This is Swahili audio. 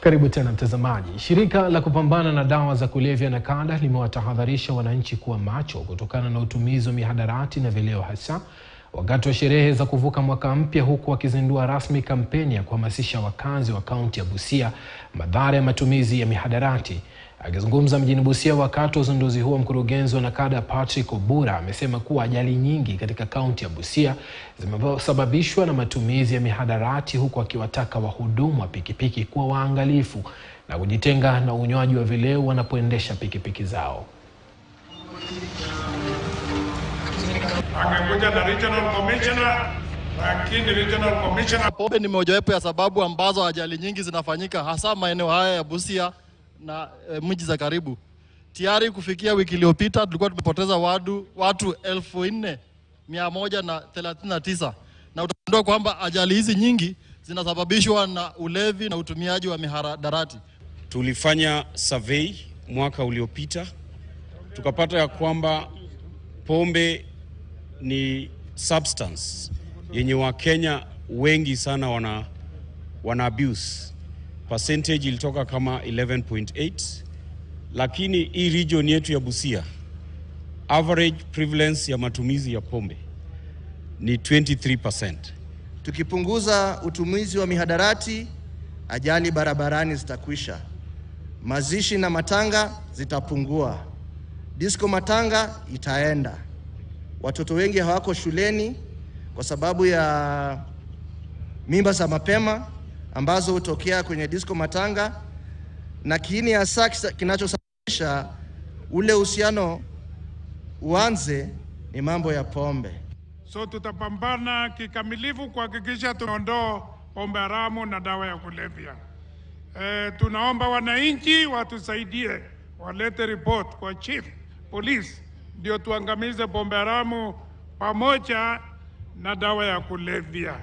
Karibu tena mtazamaji. Shirika la kupambana na dawa za kulevya NACADA limewatahadharisha wananchi kuwa macho kutokana na utumizi wa mihadarati na vileo, hasa wakati wa sherehe za kuvuka mwaka mpya, huku wakizindua rasmi kampeni ya kuhamasisha wakazi wa kaunti ya Busia madhara ya matumizi ya mihadarati. Akizungumza mjini Busia wakati wa uzinduzi huo, mkurugenzi wa NACADA Patrick Obura amesema kuwa ajali nyingi katika kaunti ya Busia zimesababishwa na matumizi ya mihadarati, huku akiwataka wahudumu wa pikipiki kuwa waangalifu na kujitenga na unywaji wa vileo wanapoendesha pikipiki zao. Angekuja na regional commissioner, lakini regional commissioner. Pombe ni mojawapo ya sababu ambazo ajali nyingi zinafanyika hasa maeneo haya ya Busia na mji za karibu. Tayari kufikia wiki iliyopita tulikuwa tumepoteza watu 4139, na utagundua kwamba ajali hizi nyingi zinasababishwa na ulevi na utumiaji wa mihadarati. Tulifanya survey mwaka uliopita, tukapata ya kwamba pombe ni substance yenye Wakenya wengi sana wana abuse. Percentage ilitoka kama 11.8, lakini hii region yetu ya Busia average prevalence ya matumizi ya pombe ni 23%. Tukipunguza utumizi wa mihadarati, ajali barabarani zitakwisha. Mazishi na matanga zitapungua. Disco matanga itaenda. Watoto wengi hawako shuleni kwa sababu ya mimba za mapema ambazo hutokea kwenye disco matanga, na kiini hasa kinachosababisha ule uhusiano uanze ni mambo ya pombe. So tutapambana kikamilifu kuhakikisha tunaondoa pombe haramu na dawa ya kulevya. Tunaomba wananchi watusaidie, walete report kwa chief police ndio tuangamize pombe haramu pamoja na dawa ya kulevya.